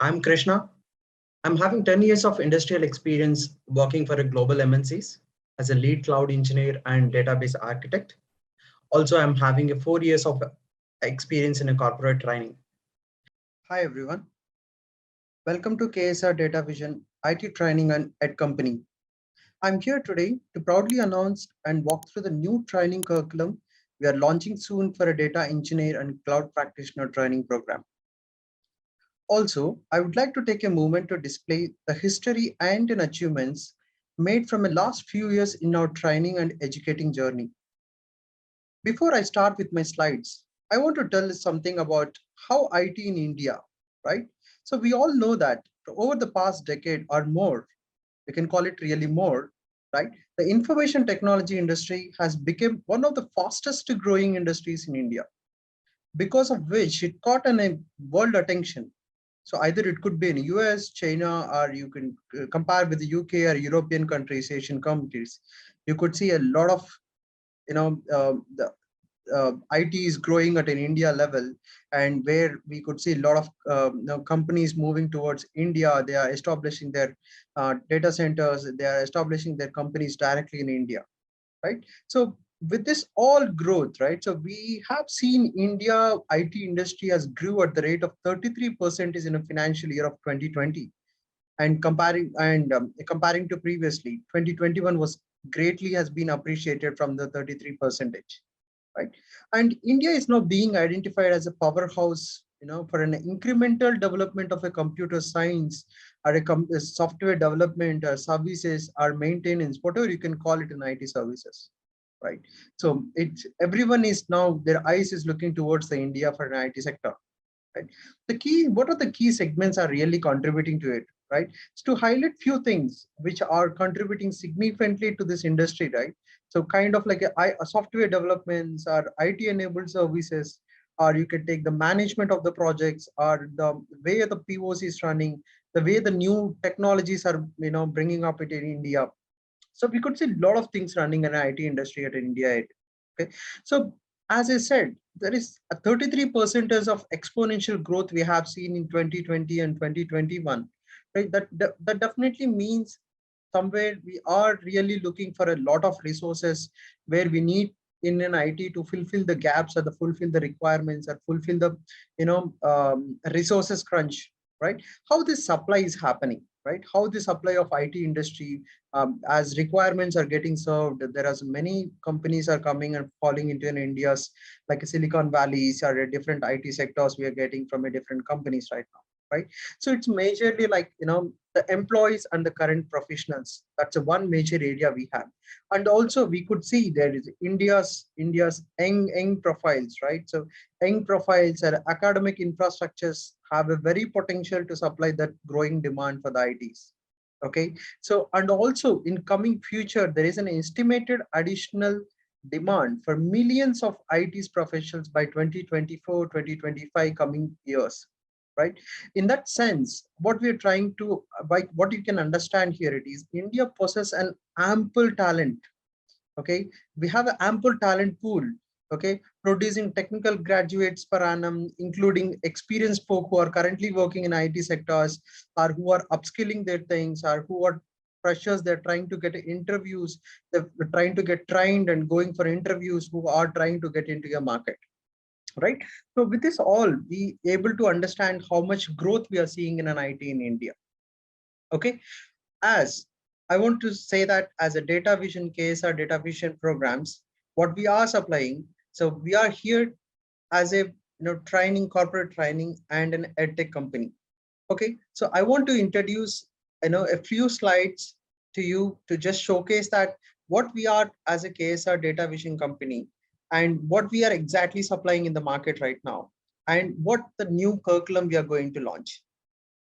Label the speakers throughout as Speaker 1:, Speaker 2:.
Speaker 1: I'm Krishna. I'm having 10 years of industrial experience working for a global MNCs as a lead cloud engineer and database architect. Also, I'm having a 4 years of experience in a corporate training. Hi, everyone. Welcome to KSR Data Vision, IT Training and Ed Company. I'm here today to proudly announce and walk through the new training curriculum we are launching soon for a data engineer and cloud practitioner training program. Also, I would like to take a moment to display the history and achievements made from the last few years in our training and educating journey. Before I start with my slides, I want to tell you something about how IT in India, right? So we all know that over the past decade or more, we can call it really more, right? The information technology industry has become one of the fastest growing industries in India, because of which it caught a world attention. So either it could be in US, China, or you can compare with the UK or European countries, Asian countries. You could see a lot of, the IT is growing at an India level, and where we could see a lot of companies moving towards India. They are establishing their data centers. They are establishing their companies directly in India, right? So with this all growth, right? So we have seen India IT industry has grew at the rate of 33% in a financial year of 2020, and comparing to previously, 2021 was greatly has been appreciated from the 33%, right? And India is now being identified as a powerhouse, for an incremental development of a computer science or a software development or services or maintenance, whatever you can call it in IT services, right? So it's everyone is now their eyes is looking towards the India for an IT sector, right? What are the key segments are really contributing to it, right? So to highlight few things which are contributing significantly to this industry, right? So kind of like a software developments or IT enabled services, or you can take the management of the projects, or the way the POC is running, the way the new technologies are, bringing up it in India. So we could see a lot of things running in the IT industry at India. Okay, so as I said, there is a 33% of exponential growth we have seen in 2020 and 2021. Right, that definitely means somewhere we are really looking for a lot of resources where we need in an IT to fulfill the gaps or the fulfill the requirements or fulfill the resources crunch, right? How this supply is happening, right? How the supply of IT industry, as requirements are getting served, there are many companies are coming and falling into India's like Silicon Valleys or different IT sectors we are getting from a different companies right now, right? So it's majorly like the employees and the current professionals. That's a one major area we have, and also we could see there is India's young profiles, right? So young profiles and academic infrastructures have a very potential to supply that growing demand for the ITs. Okay, so and also in coming future there is an estimated additional demand for millions of ITs professionals by 2024 2025 coming years, right? In that sense, what we're trying to, like what you can understand here, it is India possesses an ample talent. Okay, we have an ample talent pool, okay, producing technical graduates per annum, including experienced folk who are currently working in IT sectors, or who are upskilling their things, or who are freshers. They're trying to get interviews, they're trying to get trained and going for interviews, who are trying to get into a market, right? So with this all, we able to understand how much growth we are seeing in an IT in India. Okay, as I want to say that as a data vision case or data vision programs, what we are supplying. So we are here as a training, corporate training and an edtech company. Okay, so I want to introduce a few slides to you to just showcase that what we are as a KSR Data Vision company and what we are exactly supplying in the market right now and what the new curriculum we are going to launch.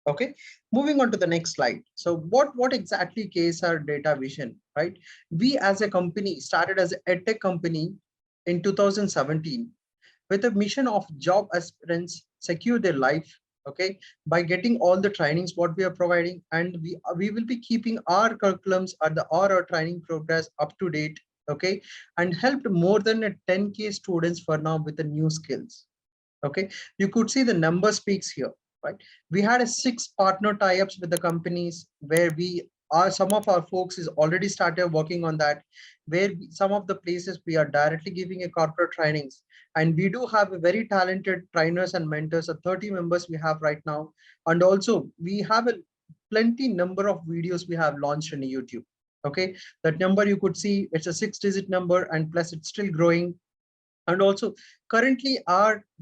Speaker 1: Okay, moving on to the next slide. So what exactly KSR Data Vision, right? We as a company started as an edtech company in 2017 with a mission of job aspirants secure their life, okay, by getting all the trainings what we are providing, and we will be keeping our curriculums or our training progress up to date, okay, and helped more than 10K students for now with the new skills. Okay, you could see the number speaks here, right? We had a 6 partner tie-ups with the companies where we are, some of our folks is already started working on that, where some of the places we are directly giving a corporate trainings, and we do have a very talented trainers and mentors, 30 members we have right now. And also we have a plenty number of videos we have launched in YouTube. Okay, that number you could see, it's a 6-digit number, and plus it's still growing. And also currently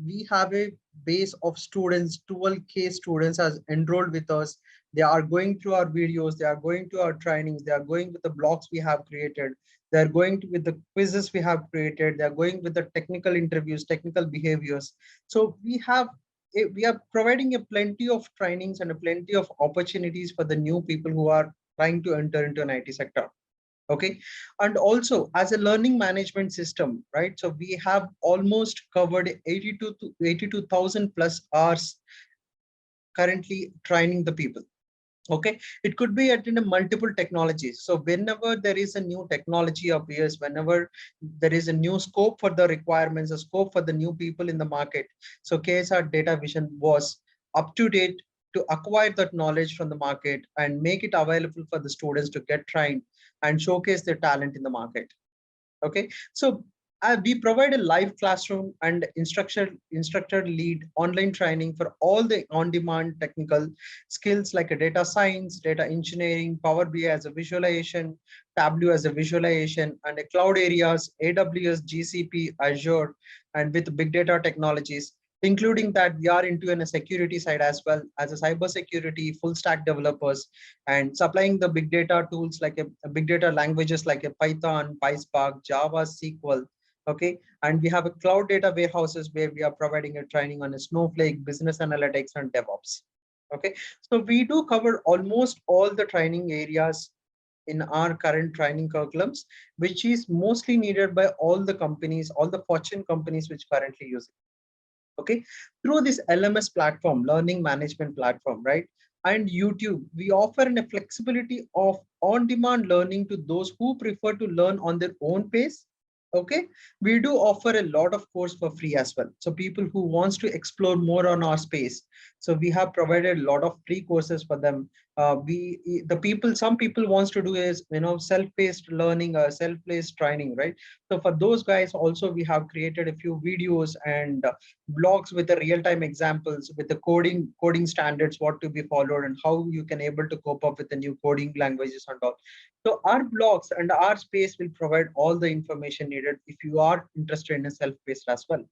Speaker 1: we have a base of students, 12K students has enrolled with us. They are going through our videos, they are going to our trainings, they are going with the blogs we have created, they are going to with the quizzes we have created, they are going with the technical interviews, technical behaviors. So we are providing a plenty of trainings and a plenty of opportunities for the new people who are trying to enter into an IT sector. Okay, and also as a learning management system, right? So we have almost covered 82,000 plus hours currently training the people. Okay, it could be at in a multiple technologies. So whenever there is a new technology appears, whenever there is a new scope for the requirements, a scope for the new people in the market, so KSR Data Vision was up to date to acquire that knowledge from the market and make it available for the students to get trained and showcase their talent in the market. Okay, so we provide a live classroom and instructor lead online training for all the on-demand technical skills like a data science, data engineering, Power BI as a visualization, Tableau as a visualization, and a cloud areas, AWS, GCP, Azure, and with big data technologies. Including that, we are into a security side as well as a cyber security, full stack developers, and supplying the big data tools like a big data languages like a Python, PySpark, Java, SQL. Okay, and we have a cloud data warehouses where we are providing a training on a Snowflake, business analytics, and DevOps. Okay, so we do cover almost all the training areas in our current training curriculums, which is mostly needed by all the companies, all the Fortune companies which currently use it. Okay, through this LMS platform, learning management platform, right? And YouTube, we offer a flexibility of on-demand learning to those who prefer to learn on their own pace. Okay, we do offer a lot of course for free as well. So people who wants to explore more on our space, so we have provided a lot of free courses for them. Some people wants to do is self-paced learning, self-paced training, right? So for those guys also we have created a few videos and blogs with the real-time examples, with the coding standards, what to be followed and how you can able to cope up with the new coding languages and all. So our blogs and our space will provide all the information needed if you are interested in a self-paced as well.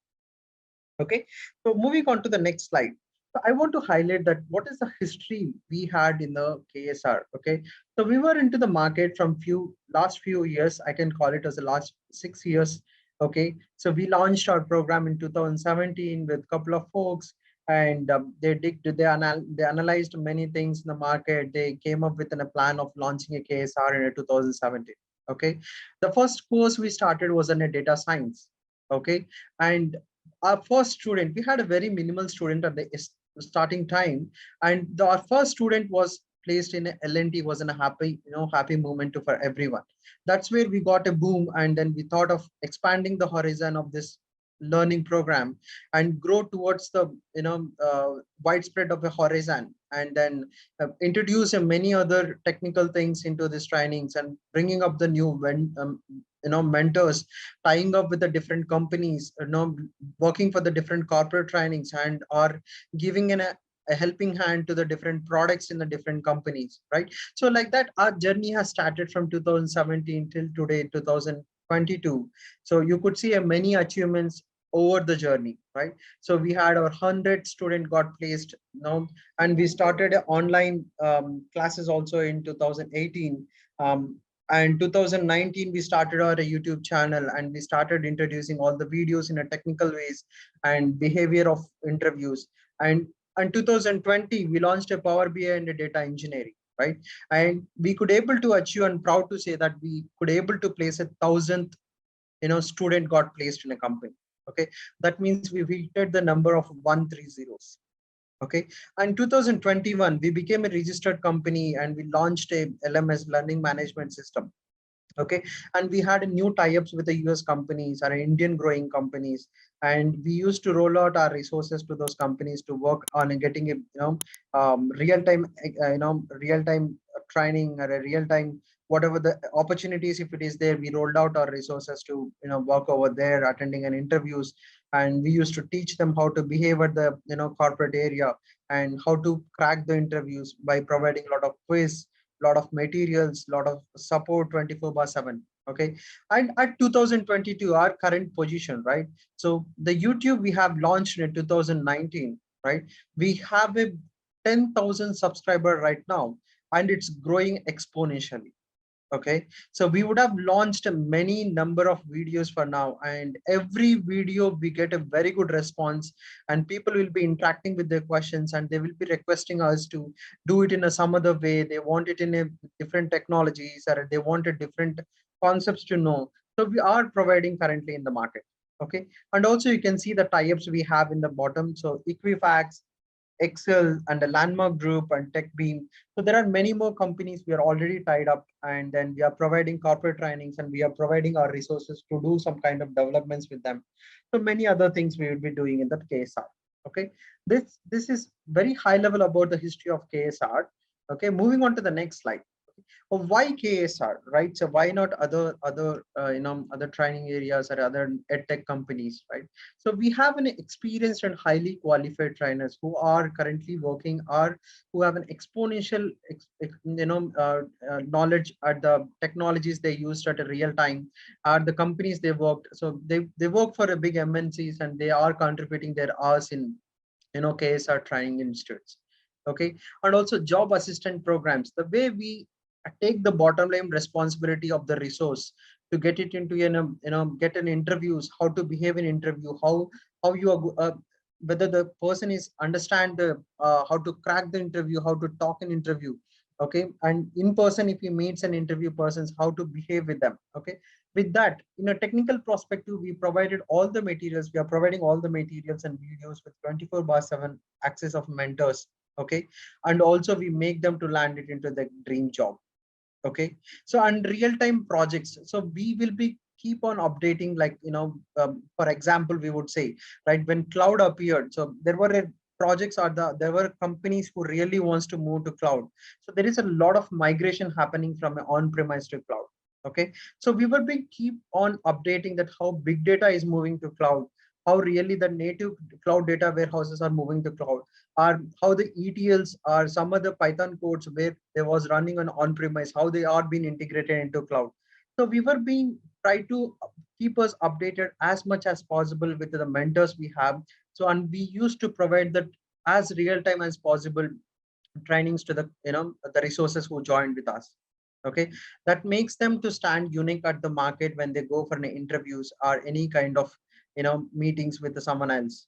Speaker 1: Okay, so moving on to the next slide. So I want to highlight that what is the history we had in the KSR. Okay, so we were into the market from last few years. I can call it as the last 6 years. Okay, so we launched our program in 2017 with a couple of folks, and they analyzed many things in the market. They came up with a plan of launching a KSR in 2017. Okay, the first course we started was in a data science. Okay, and our first student, we had a very minimal student at the starting time, and our first student was placed in a L&D, was in a happy moment for everyone. That's where we got a boom, and then we thought of expanding the horizon of this learning program and grow towards the widespread of a horizon, and then introduce many other technical things into these trainings and bringing up the new mentors, tying up with the different companies, working for the different corporate trainings, and are giving a helping hand to the different products in the different companies, right? So like that, our journey has started from 2017 till today, 2022. So you could see many achievements over the journey, right? So we had our 100 student got placed now, and we started online classes also in 2018. And 2019 we started our YouTube channel, and we started introducing all the videos in a technical ways and behavior of interviews. And in 2020 we launched a Power BI and a data engineering, right? And we could able to achieve, and proud to say that we could able to place 1,000th student got placed in a company. Okay, that means we hit the number of 130s. Okay, and 2021 we became a registered company, and we launched a LMS learning management system. Okay, and we had new tie-ups with the US companies or Indian growing companies, and we used to roll out our resources to those companies to work on getting a real-time real-time training or a real-time whatever the opportunities, if it is there, we rolled out our resources to work over there, attending an interviews, and we used to teach them how to behave at the corporate area and how to crack the interviews by providing a lot of quiz, lot of materials, lot of support 24/7. Okay, and at 2022, our current position, right? So the YouTube we have launched in 2019, right? We have a 10,000 subscriber right now, and it's growing exponentially. Okay, so we would have launched many number of videos for now, and every video we get a very good response, and people will be interacting with their questions, and they will be requesting us to do it in a some other way. They want it in a different technologies, or they want a different concepts to know. So we are providing currently in the market. Okay, and also you can see the tie-ups we have in the bottom. So Equifax, Excel, and the Landmark Group and TechBeam. So there are many more companies we are already tied up, and then we are providing corporate trainings, and we are providing our resources to do some kind of developments with them. So many other things we will be doing in that KSR. Okay, this is very high level about the history of KSR. Okay, moving on to the next slide. Why KSR, right? So why not other training areas or other edtech companies, right? So we have an experienced and highly qualified trainers who are currently working, or who have an exponential knowledge at the technologies they used at a real time, are the companies they worked. So they work for a big MNCs, and they are contributing their hours in KSR training institutes. Okay, and also job assistant programs. The way we take the bottom line responsibility of the resource to get it into get an interviews, how to behave in interview, how you are whether the person is understand the how to crack the interview, how to talk in interview. Okay, and in person, if he meets an interview persons, how to behave with them. Okay, with that, in a technical perspective, we provided all the materials. We are providing all the materials and videos with 24/7 access of mentors. Okay, and also we make them to land it into the dream job. Okay, so and real-time projects, so we will be keep on updating, like for example, we would say, right, when cloud appeared, so there were projects, or there were companies who really wants to move to cloud. So there is a lot of migration happening from on-premise to cloud. Okay, so we will be keep on updating that how big data is moving to cloud, how really the native cloud data warehouses are moving to cloud, or how the ETLs or some other Python codes where they was running on-premise, how they are being integrated into cloud. So we were being try to keep us updated as much as possible with the mentors we have. So, and we used to provide that as real time as possible trainings to the the resources who joined with us. Okay, that makes them to stand unique at the market when they go for an interviews or any kind of meetings with someone else.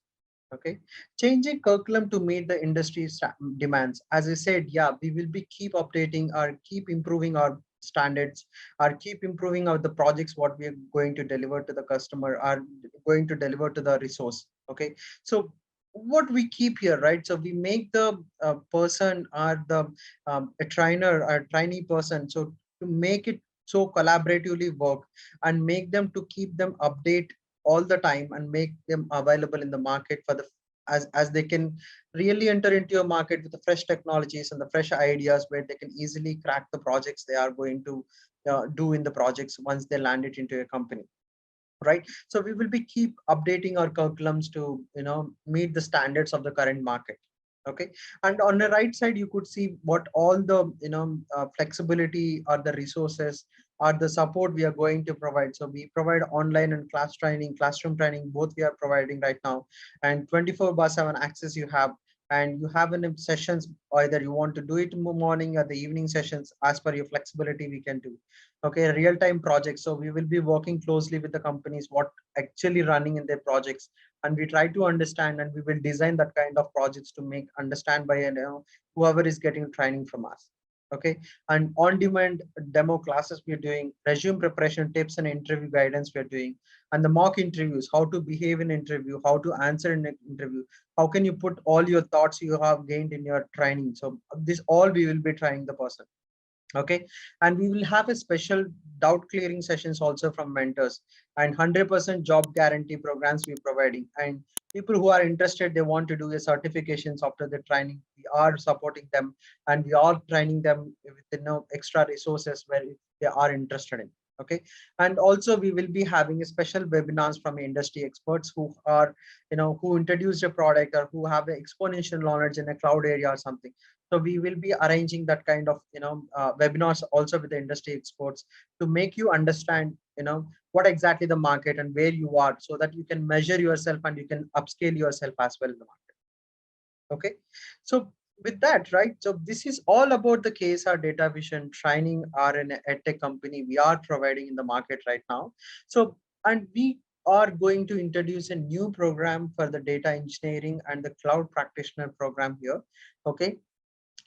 Speaker 1: Okay, changing curriculum to meet the industry demands. As I said, yeah, we will be keep updating or keep improving our standards, or keep improving our the projects what we are going to deliver to the customer, are going to deliver to the resource. Okay, so what we keep here, right? So we make the person or the a trainer or trainee person, so to make it so collaboratively work, and make them to keep them update all the time, and make them available in the market for the as they can really enter into a market with the fresh technologies and the fresh ideas, where they can easily crack the projects they are going to do in the projects once they land it into a company, right? So we will be keep updating our curriculums to meet the standards of the current market. Okay, and on the right side you could see what all the flexibility or the resources or the support we are going to provide. So we provide online and classroom training, both we are providing right now, and 24/7 access you have. And you have in sessions, either you want to do it in the morning or the evening sessions, as per your flexibility we can do. Okay, real-time projects, so we will be working closely with the companies what actually running in their projects, and we try to understand, and we will design that kind of projects to make understand by whoever is getting training from us. Okay, and on-demand demo classes we are doing, resume preparation tips and interview guidance we are doing, and the mock interviews, how to behave in interview, how to answer in an interview, how can you put all your thoughts you have gained in your training. So this all we will be trying the person. Okay, and we will have a special doubt clearing sessions also from mentors, and 100% job guarantee programs we're providing. And people who are interested, they want to do the certifications after the training, we are supporting them, and we are training them with extra resources where if they are interested in. Okay, and also we will be having a special webinars from industry experts who are who introduce a product or who have an exponential knowledge in a cloud area or something. So we will be arranging that kind of webinars also with the industry experts to make you understand what exactly the market and where you are, so that you can measure yourself and you can upscale yourself as well in the market. Okay, so with that, right, so this is all about the KSR Data Vision training are an edtech company we are providing in the market right now. So, and we are going to introduce a new program for the data engineering and the cloud practitioner program here. Okay,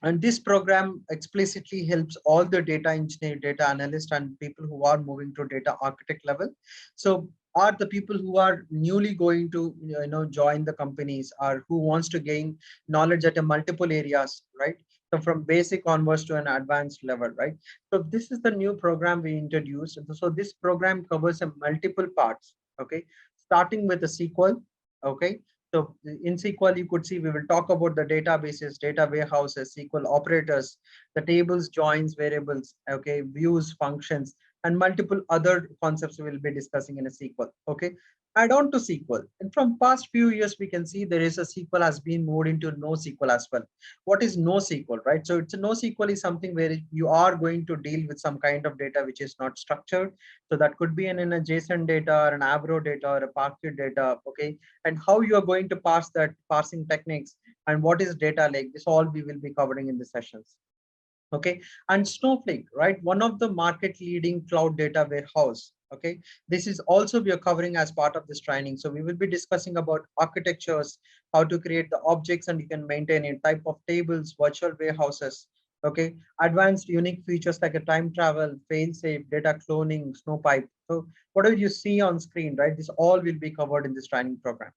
Speaker 1: and this program explicitly helps all the data engineer, data analyst, and people who are moving to data architect level. So are the people who are newly going to join the companies, or who wants to gain knowledge at a multiple areas, right? So from basic onwards to an advanced level, right? So this is the new program we introduced. So this program covers a multiple parts. Okay, starting with the SQL. Okay, so in SQL, you could see we will talk about the databases, data warehouses, SQL operators, the tables, joins, variables, okay, views, functions, and multiple other concepts we will be discussing in a SQL. Okay, add on to SQL. And from past few years, we can see there is a SQL has been moved into NoSQL as well. What is NoSQL, right? So it's a NoSQL is something where you are going to deal with some kind of data which is not structured. So that could be in a JSON data or an Avro data or a Parquet data. Okay, and how you are going to parse that, parsing techniques, and what is data lake. This all we will be covering in the sessions. Okay, and Snowflake, right, one of the market leading cloud data warehouse. Okay, this is also we are covering as part of this training. So we will be discussing about architectures, how to create the objects and you can maintain it, type of tables, virtual warehouses. Okay, advanced unique features like a time travel, fail safe, data cloning, snowpipe. So whatever you see on screen, right, this all will be covered in this training program.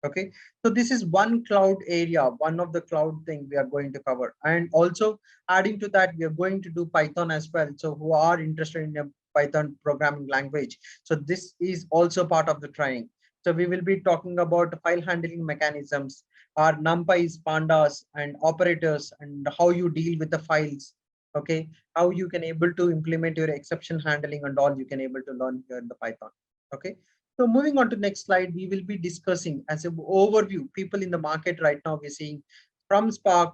Speaker 1: Okay, so this is one cloud area, one of the cloud thing we are going to cover. And also adding to that, we are going to do Python as well. So who are interested in a Python programming language, so this is also part of the training. So we will be talking about file handling mechanisms, our numpys, pandas, and operators, and how you deal with the files. Okay, how you can able to implement your exception handling and all you can able to learn here in the Python. Okay, so moving on to next slide, we will be discussing as an overview, people in the market right now, we're seeing from Spark.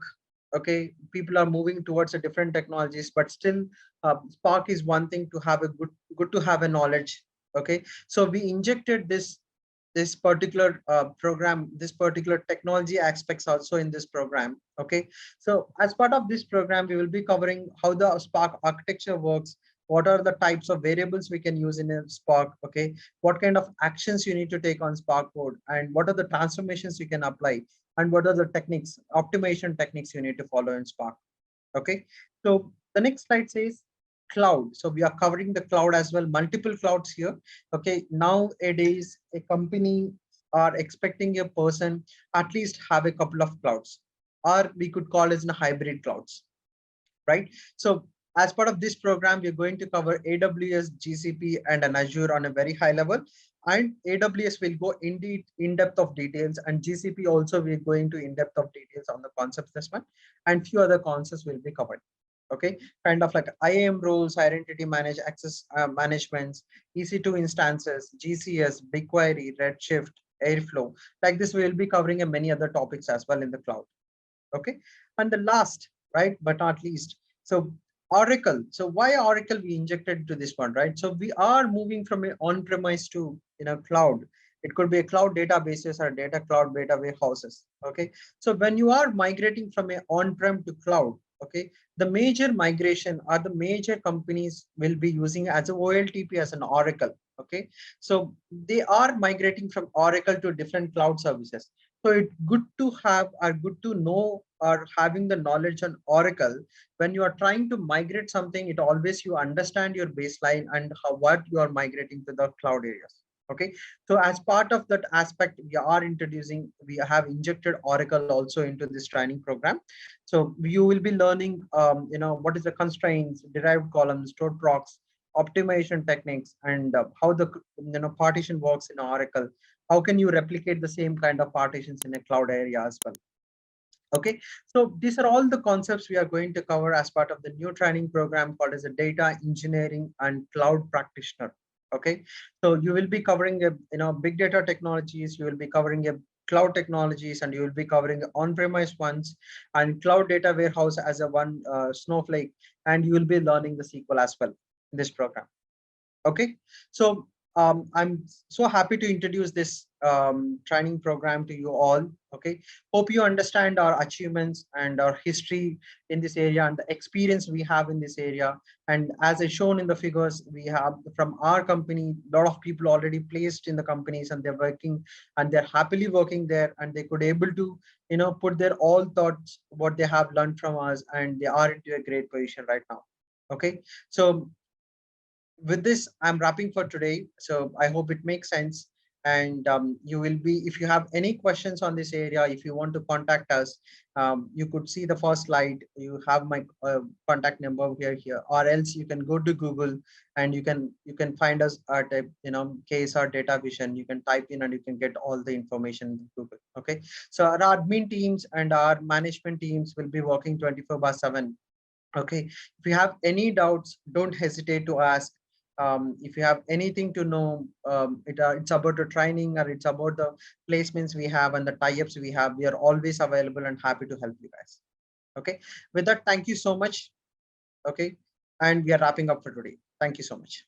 Speaker 1: Okay, people are moving towards a different technologies, but still Spark is one thing to have a good to have a knowledge. Okay, so we injected this particular program, this particular technology aspects also in this program. Okay, so as part of this program, we will be covering how the Spark architecture works, what are the types of variables we can use in a Spark. Okay, what kind of actions you need to take on Spark code, and what are the transformations you can apply, and what are the techniques, optimization techniques you need to follow in Spark. Okay, so the next slide says cloud. So we are covering the cloud as well, multiple clouds here. Okay, nowadays a company are expecting a person at least have a couple of clouds, or we could call it in a hybrid clouds, right? So as part of this program, we're going to cover AWS, GCP, and an Azure on a very high level. And AWS will go in depth of details, and GCP also we're going to in depth of details on the concepts this one, and few other concepts will be covered. Okay, kind of like IAM roles, identity manage access managements, EC2 instances, GCS, BigQuery, Redshift, Airflow. Like this, we will be covering many other topics as well in the cloud. Okay, and the last, right, but not least, so Oracle. So why Oracle we injected to this one, right? So we are moving from an on-premise to cloud. It could be a cloud databases or data cloud data warehouses. Okay, so when you are migrating from a on-prem to cloud, okay, the major migration or the major companies will be using as a OLTP as an Oracle. Okay, so they are migrating from Oracle to different cloud services. So it's good to have or good to know or having the knowledge on Oracle. When you are trying to migrate something, it always you understand your baseline and how what you are migrating to the cloud areas. Okay, so as part of that aspect, we have injected Oracle also into this training program. So you will be learning, what is the constraints, derived columns, stored procs, optimization techniques, and how the partition works in Oracle. How can you replicate the same kind of partitions in a cloud area as well? Okay, so these are all the concepts we are going to cover as part of the new training program called as a data engineering and cloud practitioner. Okay, so you will be covering a big data technologies, you will be covering a cloud technologies, and you will be covering on-premise ones and cloud data warehouse as a one Snowflake, and you will be learning the SQL as well in this program. Okay, so I'm so happy to introduce this training program to you all. Okay, hope you understand our achievements and our history in this area and the experience we have in this area. And as I shown in the figures, we have from our company, a lot of people already placed in the companies, and they're working and they're happily working there, and they could able to put their all thoughts what they have learned from us, and they are into a great position right now. Okay, so with this, I'm wrapping for today. So I hope it makes sense. And you will be, if you have any questions on this area, if you want to contact us, you could see the first slide. You have my contact number here, or else you can go to Google and you can find us at KSR Data Vision. You can type in and you can get all the information in Google. Okay, so our admin teams and our management teams will be working 24/7. Okay, if you have any doubts, don't hesitate to ask. If you have anything to know, it's about the training or it's about the placements we have and the tie-ups we have, we are always available and happy to help you guys. Okay, with that, thank you so much. Okay, and we are wrapping up for today. Thank you so much.